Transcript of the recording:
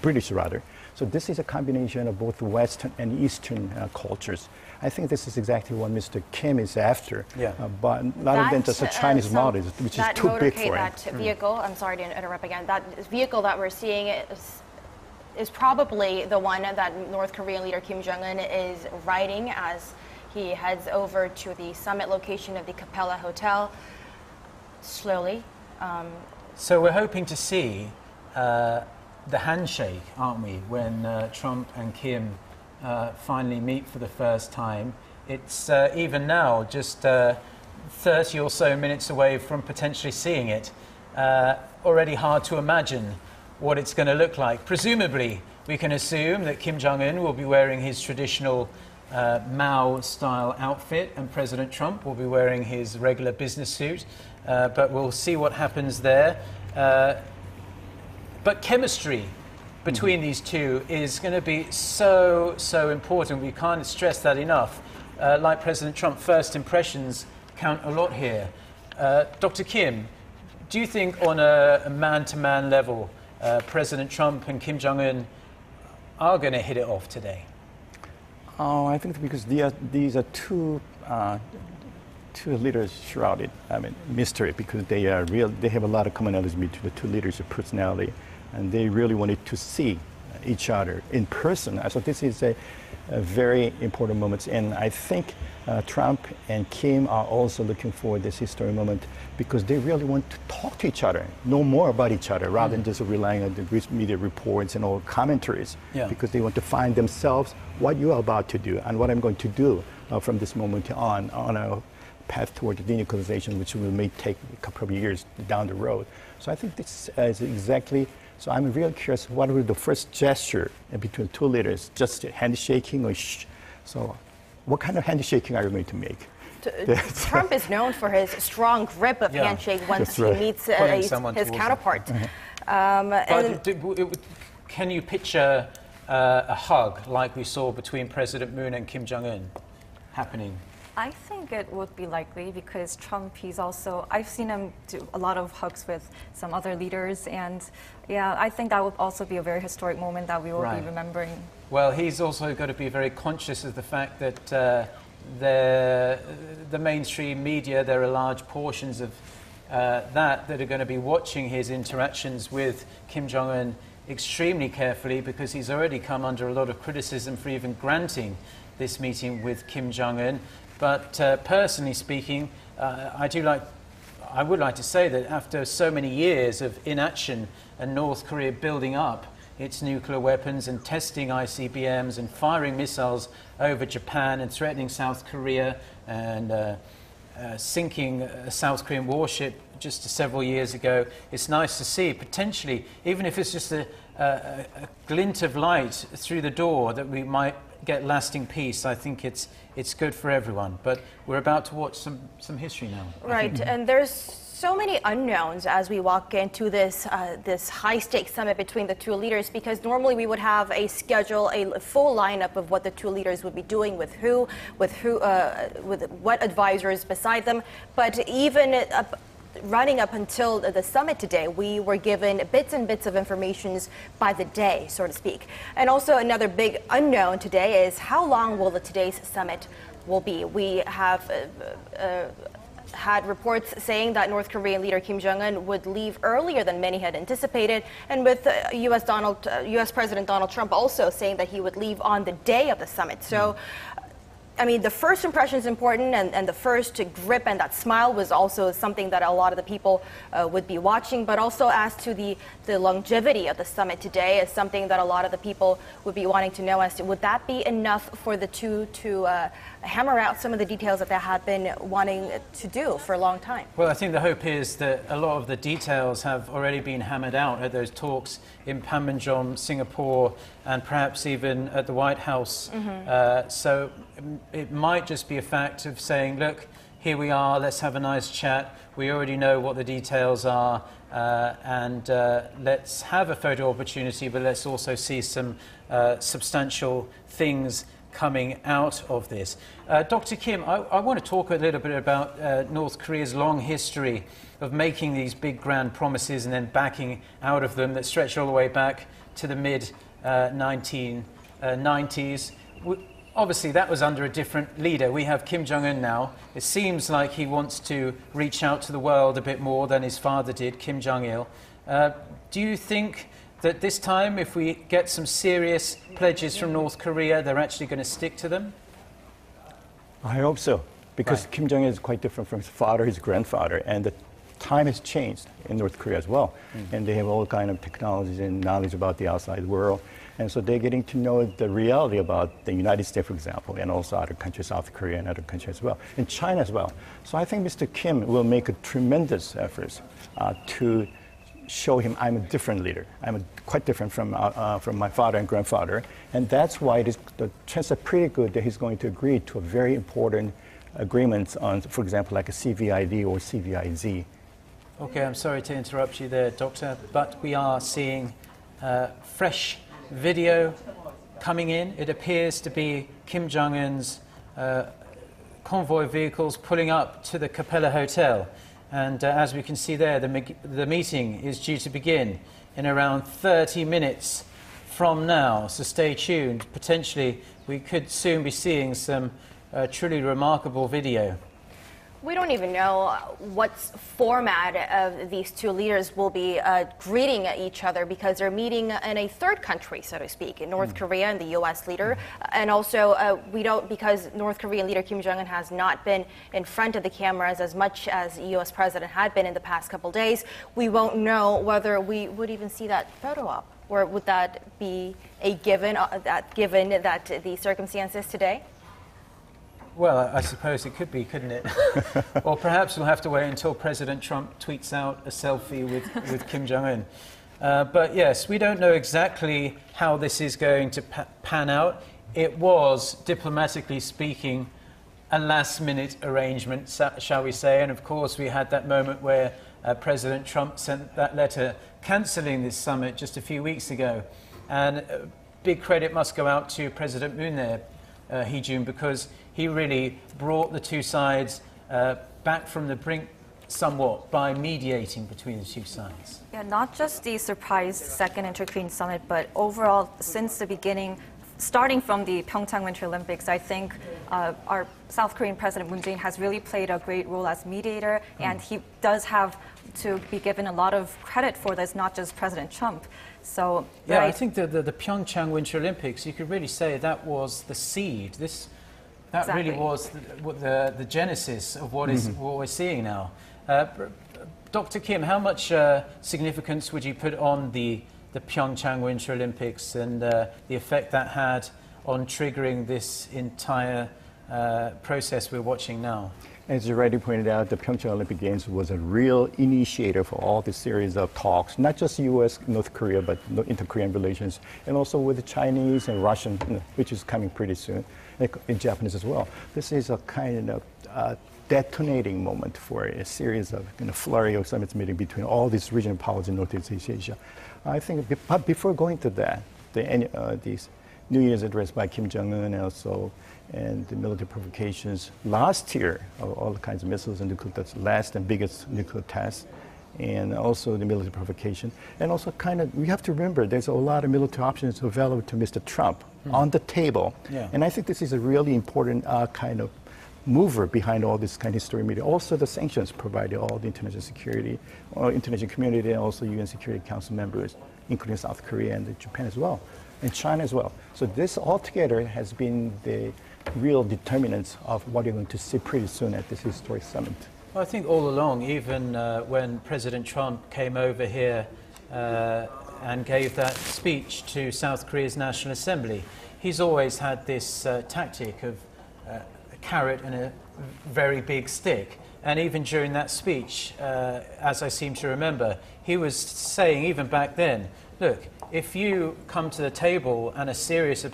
British rather. So this is a combination of both Western and Eastern cultures. I think this is exactly what Mr. Kim is after, but rather than just a Chinese model, which is too big for him. That vehicle, I'm sorry to interrupt again, that vehicle that we're seeing is probably the one that North Korean leader Kim Jong-un is riding as he heads over to the summit location of the CAPELLA Hotel, slowly. So we're hoping to see the handshake, aren't we, when Trump and Kim finally meet for the first time. It's even now just 30 or so minutes away from potentially seeing it. Already hard to imagine what it's going to look like. Presumably, we can assume that Kim Jong-un will be wearing his traditional Mao-style outfit and President Trump will be wearing his regular business suit, but we'll see what happens there. But chemistry between these two is going to be so important. We can't stress that enough. Like President Trump, first impressions count a lot here. Dr. Kim, do you think on a man-to-man level, President Trump and Kim Jong-un are going to hit it off today? Oh, I think because these are two leaders shrouded, mystery, because they have a lot of commonalities between the two leaders' personality, and they really wanted to see each other in person. So this is a very important moment, and I think Trump and Kim are also looking for this historic moment because they really want to talk to each other, know more about each other, rather than just relying on the media reports and all commentaries, because they want to find themselves what you are about to do and what I'm going to do from this moment on a path toward denuclearization, which may take a couple of years down the road. So I think this is exactly. So I'm really curious, what will the first gesture between two leaders? Just handshaking or so what kind of handshaking are you going to make? Trump is known for his strong grip of handshake once he meets his counterpart. Can you picture a hug like we saw between President Moon and Kim Jong-un happening? I think it would be likely because Trump, I've seen him do a lot of hugs with some other leaders, and I think that would also be a very historic moment that we will be remembering. Well, he's also got to be very conscious of the fact that the mainstream media, there are large portions of that are going to be watching his interactions with Kim Jong-un extremely carefully, because he's already come under a lot of criticism for even granting this meeting with Kim Jong-un. But personally speaking, I would like to say that after so many years of inaction and North Korea building up its nuclear weapons and testing ICBMs and firing missiles over Japan and threatening South Korea and sinking a South Korean warship just several years ago, it's nice to see potentially, even if it's just a glint of light through the door, that we might get lasting peace. I think it's good for everyone. But we're about to watch some history now. Right, and there's so many unknowns as we walk into this high-stakes summit between the two leaders, because normally we would have a schedule, a full lineup of what the two leaders would be doing with what advisors beside them. But even running up until the summit today, we were given bits and bits of information by the day, so to speak. And also another big unknown today is how long will today's summit will be. We have had reports saying that North Korean leader Kim Jong-un would leave earlier than many had anticipated, and with U.S. President Donald Trump also saying that he would leave on the day of the summit. So I mean, the first impression is important, and the first grip and that smile was also something that a lot of the people would be watching. But also, as to the longevity of the summit today, is something that a lot of the people would be wanting to know as to, would that be enough for the two to hammer out some of the details that they had been wanting to do for a long time? Well, I think the hope is that a lot of the details have already been hammered out at those talks in Panmunjom, Singapore, and perhaps even at the White House. So it might just be a fact of saying, look, here we are, let's have a nice chat. We already know what the details are, and let's have a photo opportunity, but let's also see some substantial things coming out of this. Dr. Kim, I want to talk a little bit about North Korea's long history of making these big grand promises and then backing out of them that stretch all the way back to the mid-1990s. Obviously, that was under a different leader. We have Kim Jong-un now. It seems like he wants to reach out to the world a bit more than his father did, Kim Jong-il. Do you think that this time, if we get some serious pledges from North Korea, they're actually going to stick to them? I hope so, because Right. Kim Jong-un is quite different from his father, his grandfather, and the time has changed in North Korea as well. And they have all kind of technologies and knowledge about the outside world. And so they're getting to know the reality about the United States, for example, and also other countries, South Korea and other countries as well, and China as well. So I think Mr. Kim will make a tremendous effort to show him I'm a different leader. I'm quite different from my father and grandfather. And that's why the chances are pretty good that he's going to agree to a very important agreements on, for example, like a CVID or CVIZ. Okay, I'm sorry to interrupt you there, Doctor, but we are seeing fresh video coming in. It appears to be Kim Jong-un's convoy vehicles pulling up to the Capella Hotel. And as we can see there, the meeting is due to begin in around 30 minutes from now. So stay tuned. Potentially, we could soon be seeing some truly remarkable video. We don't even know what format of these two leaders will be greeting each other, because they're meeting in a third country, so to speak, in North Korea and the U.S. leader. And also, we don't, because North Korean leader Kim Jong-un has not been in front of the cameras as much as the U.S. president had been in the past couple days, we won't know whether we would even see that photo op. Or would that be a given, given that the circumstances today? Well, I suppose it could be, couldn't it? Or perhaps we'll have to wait until President Trump tweets out a selfie with Kim Jong-un. But yes, we don't know exactly how this is going to pan out. It was, diplomatically speaking, a last-minute arrangement, shall we say. And of course, we had that moment where President Trump sent that letter cancelling this summit just a few weeks ago. And big credit must go out to President Moon there, Hee-jun, because he really brought the two sides back from the brink somewhat by mediating between the two sides. Yeah, not just the surprise second Inter-Korean summit, but overall, since the beginning, starting from the Pyeongchang Winter Olympics, I think our South Korean President Moon Jae-in has really played a great role as mediator, and he does have to be given a lot of credit for this, not just President Trump. So yeah, I think the Pyeongchang Winter Olympics, you could really say that was the seed. That exactly. really was the genesis of what we're seeing now. Dr. Kim, how much significance would you put on the Pyeongchang Winter Olympics and the effect that had on triggering this entire process we're watching now? As you already pointed out, the Pyeongchang Olympic Games was a real initiator for all this series of talks, not just U.S., North Korea, but inter-Korean relations, and also with the Chinese and Russian, which is coming pretty soon, and Japanese as well. This is a kind of detonating moment for a series of flurry of summits meeting between all these regional powers in Northeast Asia. I think before going to that, these New Year's address by Kim Jong-un and the military provocations last year, all kinds of missiles and nuclear, that's last and biggest nuclear test, and also the military provocation. And also we have to remember there's a lot of military options available to Mr. Trump on the table. Yeah. And I think this is a really important kind of mover behind all this kind of history media. Also the sanctions provided all the international security, or international community, and also UN Security Council members, including South Korea and Japan as well, and China as well. So this altogether has been the real determinants of what you're going to see pretty soon at this historic summit. Well, I think all along, even when President Trump came over here and gave that speech to South Korea's National Assembly, he's always had this tactic of a carrot and a very big stick. And even during that speech, as I seem to remember, he was saying, even back then, look, if you come to the table and are serious about